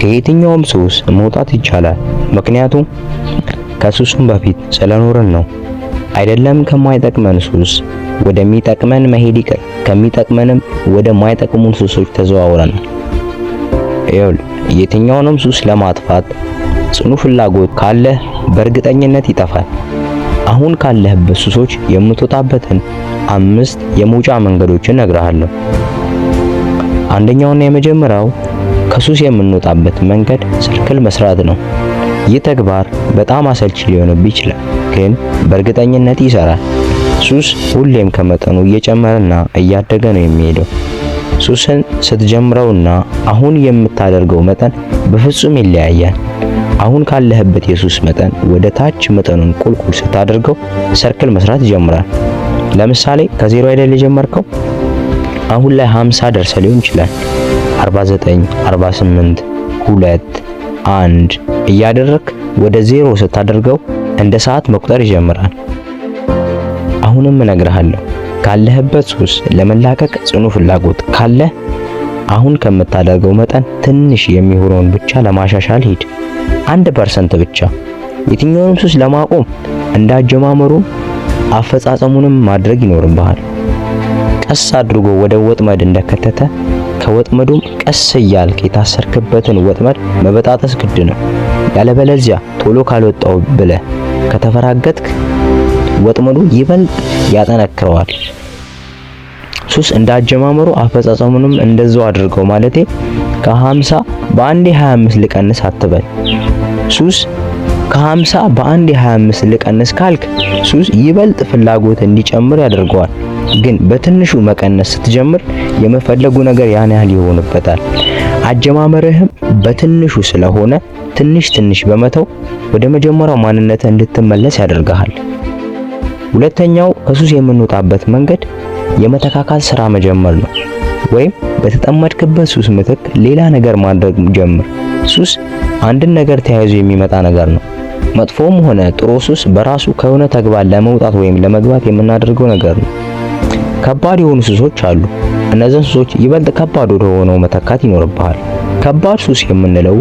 ከየትኛውም ሱስ መውጣት ይቻላል። ምክንያቱም ከሱሱም በፊት ስለኖርን ነው። አይደለም ከማይጠቅመን ሱስ ወደሚጠቅመን መሄድ ይቅር፣ ከሚጠቅመንም ወደ ማይጠቅሙን ሱሶች ተዘዋውረናል። የትኛውንም ሱስ ለማጥፋት ጽኑ ፍላጎት ካለህ በእርግጠኝነት ይጠፋል። አሁን ካለህበት ሱሶች የምትወጣበትን 5 የመውጫ መንገዶችን እነግርሃለሁ። አንደኛውና የመጀመሪያው ከሱስ የምንወጣበት መንገድ ሰርክል መስራት ነው። ይህ ተግባር በጣም አሰልቺ ሊሆንብህ ይችላል፣ ግን በእርግጠኝነት ይሰራል። ሱስ ሁሌም ከመጠኑ እየጨመረና እያደገ ነው የሚሄደው። ሱስን ስትጀምረውና አሁን የምታደርገው መጠን በፍጹም ይለያያል። አሁን ካለህበት የሱስ መጠን ወደ ታች መጠኑን ቁልቁል ስታደርገው ሰርክል መስራት ይጀምራል። ለምሳሌ ከዜሮ አይደል የጀመርከው? አሁን ላይ 50 ደርሰህ ሊሆን ይችላል። 49፣ 48፣ 2፣ 1 እያደረክ ወደ ዜሮ ስታደርገው እንደ ሰዓት መቁጠር ይጀምራል። አሁንም እነግርሃለሁ፣ ካለህበት ሱስ ለመላቀቅ ጽኑ ፍላጎት ካለ አሁን ከምታደርገው መጠን ትንሽ የሚሆነውን ብቻ ለማሻሻል ሂድ። 1% ብቻ። የትኛውንም ሱስ ለማቆም እንዳጀማመሩ አፈጻጸሙንም ማድረግ ይኖርብሃል። ቀስ አድርጎ ወደ ወጥመድ እንደከተተ ከወጥመዱም ቀስ እያልክ የታሰርክበትን ወጥመድ መበጣጠስ ግድ ነው። ያለበለዚያ ቶሎ ካልወጣው ብለህ ከተፈራገጥክ ወጥመዱ ይበልጥ ያጠነክረዋል። ሱስ እንዳጀማመሩ አፈጻጸሙንም እንደዛው አድርገው ማለቴ ከ50 በአንዴ 25 ልቀንስ አትበል። ሱስ ከ50 በአንዴ 25 ልቀንስ ካልክ ሱስ ይበልጥ ፍላጎት እንዲጨምር ያደርገዋል። ግን በትንሹ መቀነስ ስትጀምር የመፈለጉ ነገር ያን ያህል ይሆንበታል። አጀማመርህም በትንሹ ስለሆነ ትንሽ ትንሽ በመተው ወደ መጀመሪያው ማንነትህ እንድትመለስ ያደርጋል። ሁለተኛው ከሱስ የምንወጣበት መንገድ የመተካካት ስራ መጀመር ነው። ወይም በተጠመድክበት ሱስ ምትክ ሌላ ነገር ማድረግ ጀምር። ሱስ አንድን ነገር ተያይዞ የሚመጣ ነገር ነው። መጥፎም ሆነ ጥሩ ሱስ በራሱ ከሆነ ተግባር ለመውጣት ወይም ለመግባት የምናደርገው ነገር ነው። ከባድ የሆኑ ሱሶች አሉ። እነዚህን ሱሶች ይበልጥ ከባድ ወደ ሆነው መተካት ይኖርብሃል። ከባድ ሱስ የምንለው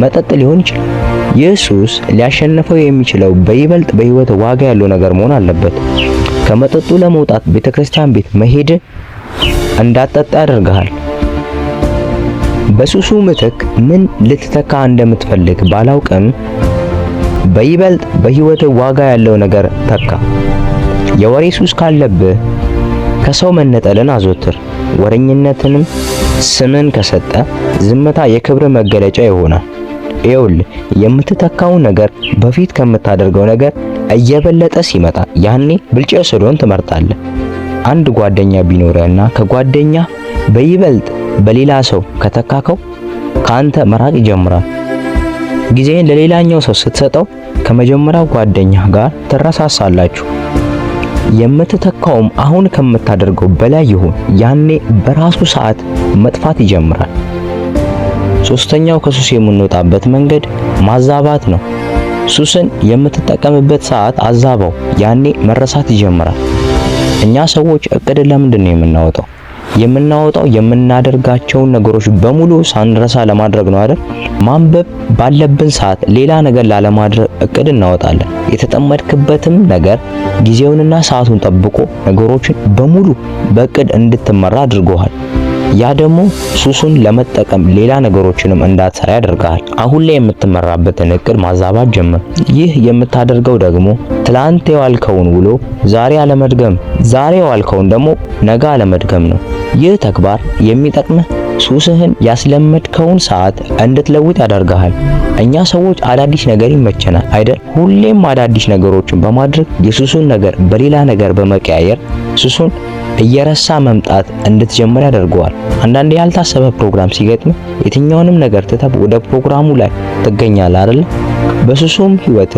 መጠጥ ሊሆን ይችላል። ይህ ሱስ ሊያሸንፈው የሚችለው በይበልጥ በህይወት ዋጋ ያለው ነገር መሆን አለበት። ከመጠጡ ለመውጣት ቤተክርስቲያን ቤት መሄድ እንዳትጠጣ ያደርግሃል። በሱሱ ምትክ ምን ልትተካ እንደምትፈልግ ባላውቅም በይበልጥ በህይወት ዋጋ ያለው ነገር ተካ። የወሬ ሱስ ካለብህ ከሰው መነጠልን አዘውትር። ወሬኝነትንም ስምን ከሰጠ ዝምታ የክብር መገለጫ ይሆናል። ይኸውልህ የምትተካው ነገር በፊት ከምታደርገው ነገር እየበለጠ ሲመጣ ያኔ ብልጫ ስለሆን ትመርጣለህ። አንድ ጓደኛ ቢኖርህና ከጓደኛ በይበልጥ በሌላ ሰው ከተካከው ካንተ መራቅ ይጀምራል። ጊዜን ለሌላኛው ሰው ስትሰጠው ከመጀመሪያው ጓደኛ ጋር ትረሳሳላችሁ። የምትተካውም አሁን ከምታደርገው በላይ ይሁን፣ ያኔ በራሱ ሰዓት መጥፋት ይጀምራል። ሶስተኛው ከሱስ የምንወጣበት መንገድ ማዛባት ነው። ሱስን የምትጠቀምበት ሰዓት አዛባው፣ ያኔ መረሳት ይጀምራል። እኛ ሰዎች እቅድን ለምንድን ነው የምናወጣው? የምናወጣው የምናደርጋቸውን ነገሮች በሙሉ ሳንረሳ ለማድረግ ነው አይደል? ማንበብ ባለብን ሰዓት ሌላ ነገር ላለማድረግ እቅድ እናወጣለን። የተጠመድክበትም ነገር ጊዜውንና ሰዓቱን ጠብቆ ነገሮችን በሙሉ በእቅድ እንድትመራ አድርጎሃል። ያ ደግሞ ሱሱን ለመጠቀም ሌላ ነገሮችንም እንዳትሰራ ያደርጋል። አሁን ላይ የምትመራበትን እቅድ ማዛባት ጀምር። ይህ የምታደርገው ደግሞ ትላንት የዋልከውን ውሎ ዛሬ አለመድገም፣ ዛሬ የዋልከውን ደግሞ ነገ አለመድገም ነው። ይህ ተግባር የሚጠቅምህ ሱስህን ያስለመድከውን ሰዓት እንድትለውጥ ያደርጋል። እኛ ሰዎች አዳዲስ ነገር ይመቸናል አይደል? ሁሌም አዳዲስ ነገሮችን በማድረግ የሱሱን ነገር በሌላ ነገር በመቀያየር ሱሱን እየረሳ መምጣት እንድትጀምር ያደርገዋል። አንዳንዴ ያልታሰበ ፕሮግራም ሲገጥም የትኛውንም ነገር ትተህ ወደ ፕሮግራሙ ላይ ትገኛለህ አይደል? በሱሱም ህይወት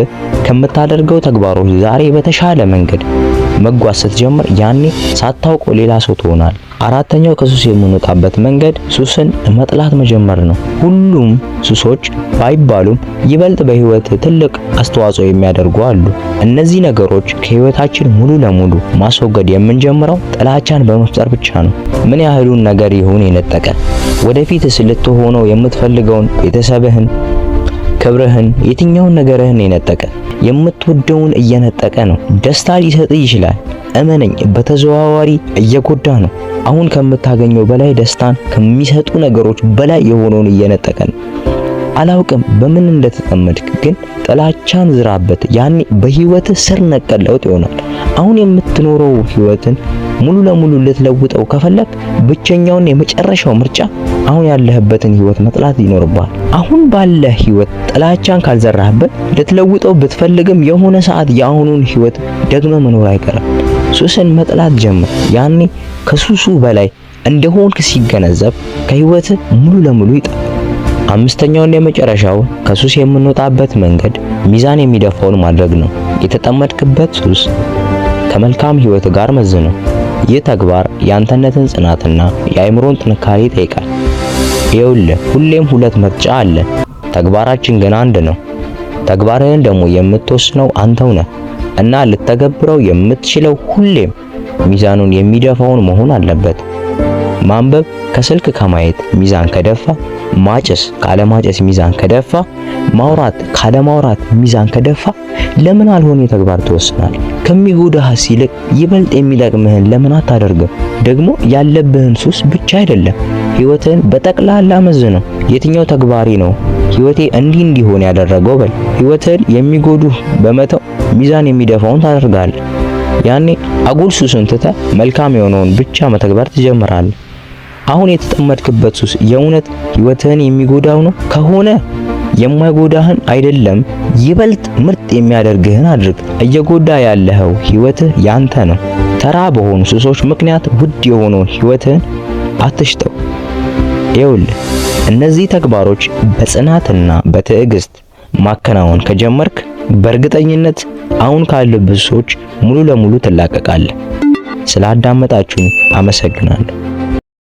ከምታደርገው ተግባሮች ዛሬ በተሻለ መንገድ መጓዝ ስትጀምር ያኔ ሳታውቀው ሌላ ሰው ትሆናለህ። አራተኛው ከሱስ የምንወጣበት መንገድ ሱስን መጥላት መጀመር ነው። ሁሉም ሱሶች ባይባሉም ይበልጥ በህይወት ትልቅ አስተዋጽኦ የሚያደርጉ አሉ። እነዚህ ነገሮች ከህይወታችን ሙሉ ለሙሉ ማስወገድ የምንጀምረው ጥላቻን በመፍጠር ብቻ ነው። ምን ያህሉን ነገር ይሁን የነጠቀ ወደፊትስ ልትሆነው የምትፈልገውን ቤተሰብህን፣ ክብርህን፣ የትኛውን ነገርህን የነጠቀ የምትወደውን እየነጠቀ ነው። ደስታ ሊሰጥህ ይችላል፣ እመነኝ፣ በተዘዋዋሪ እየጎዳ ነው። አሁን ከምታገኘው በላይ ደስታን ከሚሰጡ ነገሮች በላይ የሆነውን እየነጠቀ ነው። አላውቅም በምን እንደተጠመድክ፣ ግን ጥላቻን ዝራበት። ያኔ በህይወትህ ስር ነቀል ለውጥ ይሆናል። አሁን የምትኖረው ህይወትን ሙሉ ለሙሉ ልትለውጠው ከፈለክ ብቸኛውን የመጨረሻው ምርጫ አሁን ያለህበትን ህይወት መጥላት ይኖርብሃል። አሁን ባለህ ህይወት ጥላቻን ካልዘራህበት ልትለውጠው ብትፈልግም የሆነ ሰዓት የአሁኑን ህይወት ደግመ መኖር አይቀርም። ሱስን መጥላት ጀምር። ያኔ ከሱሱ በላይ እንደሆንክ ሲገነዘብ ከህይወት ሙሉ ለሙሉ ይጠፋል። አምስተኛውና የመጨረሻው ከሱስ የምንወጣበት መንገድ ሚዛን የሚደፋውን ማድረግ ነው። የተጠመድክበት ሱስ ከመልካም ህይወት ጋር መዝነው። ይህ ተግባር የአንተነትን ጽናትና የአእምሮን ጥንካሬ ይጠይቃል። ይኸውልህ ሁሌም ሁለት ምርጫ አለ፣ ተግባራችን ግን አንድ ነው። ተግባርህን ደግሞ የምትወስነው አንተው ነህ እና ልተገብረው የምትችለው ሁሌም ሚዛኑን የሚደፋውን መሆን አለበት። ማንበብ ከስልክ ከማየት ሚዛን ከደፋ፣ ማጨስ ካለማጨስ ሚዛን ከደፋ፣ ማውራት ካለማውራት ሚዛን ከደፋ፣ ለምን አልሆነ ተግባር ትወስናለህ? ከሚጎዳህ ይልቅ ይበልጥ የሚጠቅምህን ለምን አታደርግም? ደግሞ ያለብህን ሱስ ብቻ አይደለም ህይወትህን በጠቅላላ መዝነው። የትኛው ተግባሪ ነው ህይወቴ እንዲህ እንዲሆን ያደረገው በል። ህይወትህን የሚጎዱህ በመተው ሚዛን የሚደፋውን ታደርጋለህ። ያኔ አጉል ሱስን ትተህ መልካም የሆነውን ብቻ መተግበር ትጀምራለህ። አሁን የተጠመድክበት ሱስ የእውነት ህይወትህን የሚጎዳው ነው ከሆነ የማይጎዳህን አይደለም ይበልጥ ምርጥ የሚያደርግህን አድርግ። እየጎዳ ያለኸው ህይወትህ ያንተ ነው። ተራ በሆኑ ሱሶች ምክንያት ውድ የሆነውን ህይወትህን አትሽጠው። ይኸውልህ እነዚህ ተግባሮች በጽናትና በትዕግስት ማከናወን ከጀመርክ በእርግጠኝነት አሁን ካለብህ ሱሶች ሙሉ ለሙሉ ትላቀቃለህ። ስላዳመጣችሁኝ አመሰግናለሁ።